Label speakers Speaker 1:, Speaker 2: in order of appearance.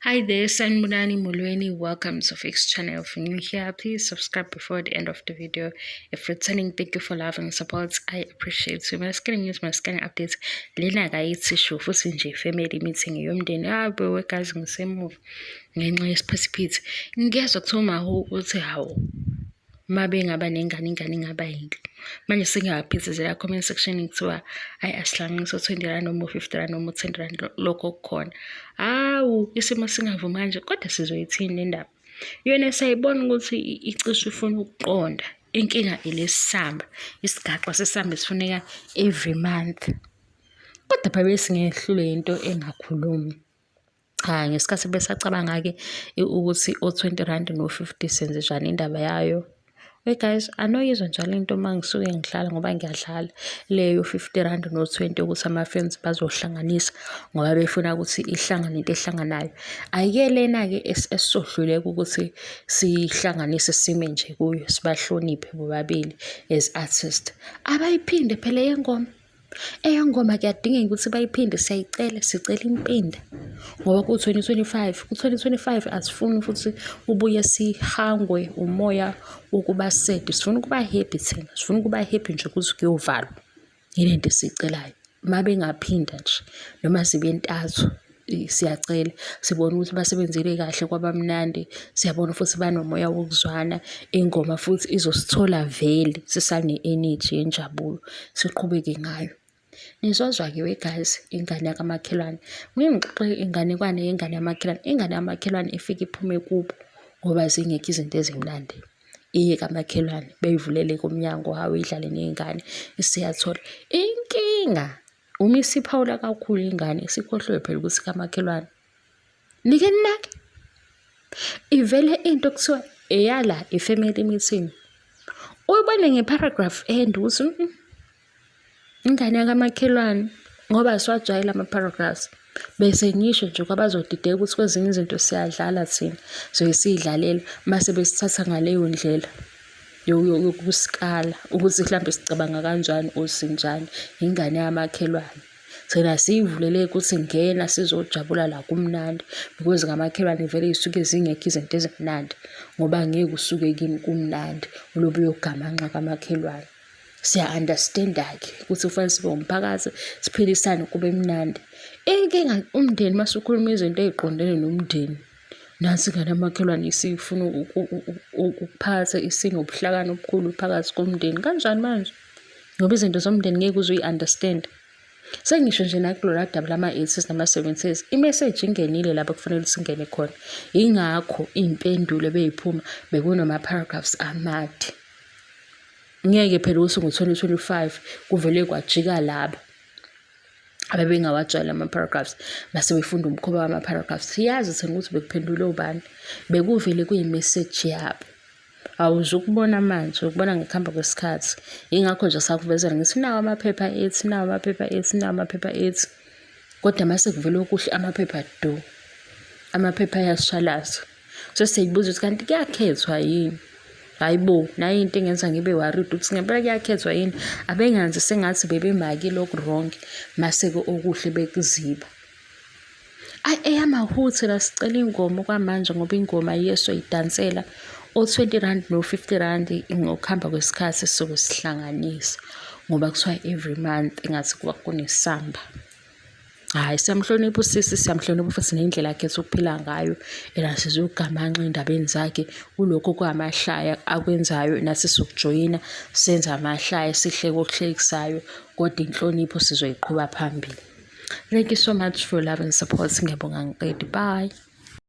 Speaker 1: Hi there, Sanmunani Mulweni. Welcome to Fix channel. If you're new here, please subscribe before the end of the video. If returning, thank you for love and support. I appreciate you. My scanning news, my scanning updates. Lena gayithi shufu sinje family meeting yomndeni yabo wekazi ngisemuva ngenxa yesiphithiphithi. Ngiyezwa kuthiwa uMahu uthi hawu mabe ngaba nengane ingaba yinhle. Manje sengiyaphithizela comment section kuthiwa ayi asihlanganise 20 rand noma 50 rand noma 10 rand lokho kukhona. Hawu isimo singavumi manje kodwa sizoyithini le ndaba. Yona sayibona ukuthi icishe ifuna ukuqonda inkinga ilesisamba isigaxa sesamba sifuneka every month. Kodwa phela singehlule into engakhulumi. Ngesikhathi besacabanga ke ukuthi o20 rand no50 senze njani indaba yayo. Hey guys, I know yizwa njalo into mangisuke ngihlala ngoba ngiyadlala leyo 50 rand no20 ukuthi ama-friends bazohlanganisa ngoba befuna ukuthi ihlangane into ehlanganayo. Ayike lena ke esisohluleka ukuthi sihlanganise sime nje kuyo sibahloniphe bobabili as artists. Abayiphinde phela eyengoma kuyadingeka ukuthi bayiphinde sicela impinde ngoba ku2025 asifuni futhi ubuye sihangwe umoya ukuba sad, sifuna ukuba happy thina, sifuna ukuba happy nje kuze kuyovalwa yilento esicelayo. Mabe ngaphinda nje noma zibe ntathu siyacela sibona ukuthi basebenzile kahle kwabamnandi, siyabona futhi banomoya wokuzwana, ingoma futhi izosithola vele sisane energy yenjabulo siqhubeke ngayo. Nizozwa-ke we guys, ingane yakamakhelwane ngingixoxe inganekwane yengane yamakhelwane. Ingane yamakhelwane ifika iphume kubo ngoba zingekho izinto ezimnandi, iye kamakhelwane beyivulele kumnyango hawo idlale ney'ngane isiyathola inkinga. Uma isiphawula kakhulu ingane isikhohlwe phela ukuthi kamakhelwane nike ninake ivele into kuthiwa eyala i-family meeting uyibone ngeparagraph enduze ingane yakamakhelwane ngoba siwajwayela ama-paragraphs bese ngisho nje kwabazodideka ukuthi kwezinye izinto siyadlala thina siyidlalela mase besithatha ngaleyo ndlela yokusikala ukuthi mhlawumbe sicabanga kanjani osinjani. Ingane yamakhelwane thina siyivulele ukuthi ngena sizojabula la kumnandi because ngamakhelwane vele isuke zingekho izinto ezimnandi ngoba ngeke usuke kini kumnandi ulobe uyogamanxa kamakhelwane. Siya-understand-ke ukuthi kufanele sibe umphakathi siphilisane kube mnandi. Inkinga umndeni masukhuluma izinto ey'qondene nomndeni nansi ingane yamakhelwane isifuna ukuphatha isinobuhlakani obukhulu phakathi komndeni kanjani manje ngoba izinto zomndeni ngeke uze uyi-understand. Sengisho nje nakulola daba lama-80s nama-70s imessage ingenile lapho kufanele singene khona, yingakho iy'mpendulo beyiphuma bekunama-paragraphs amade. Ngeke phela ukuthi ngo-2025 kuvele kwajika laba abebengawajwayela ama-paragraphs base befunda umkhuba wama-paragraphs. Siyazi thina ukuthi bekuphendule ubani, bekuvele kuyi-message yabo. Awuzukubona manje, ukubona ngekuhamba kwesikhathi. Yingakho nje sakuvezela ngithi nawo amaphepha ethi, nawo amaphepha ethi, nawo amaphepha ethi. Kodwa mase kuvele okuhle amaphepha do, amaphepha ayasishalaza. Sesiyibuza ukuthi kanti kuyakhethwa yini? Hayibo, nayo into engenza ngibe worried ukuthi ngempela kuyakhethwa yini, abengenzi sengathi bebemaki lokhu wrong mase-ke okuhle bekuziba. EyamaHu thina sicela ingoma kwamanje ngoba ingoma yeso idansela o20 rand no50 rand ngokuhamba kwesikhathi sisuke sihlanganisa ngoba kuthiwa every month engathi kuba kunesamba. Hayi siyamhlonipha usisi, siyamhlonipha futhi nendlela yakhe ukuphila ngayo sizogamanxa endabeni zakhe kulokho kwamahlaya akwenzayo nathi sokujoyina senza amahlaya sihleke okuhlekisayo kodwa inhlonipho sizoyiqhuba phambili. Thank you so much for love and support. Ngiyabonga ngiqede. Bye.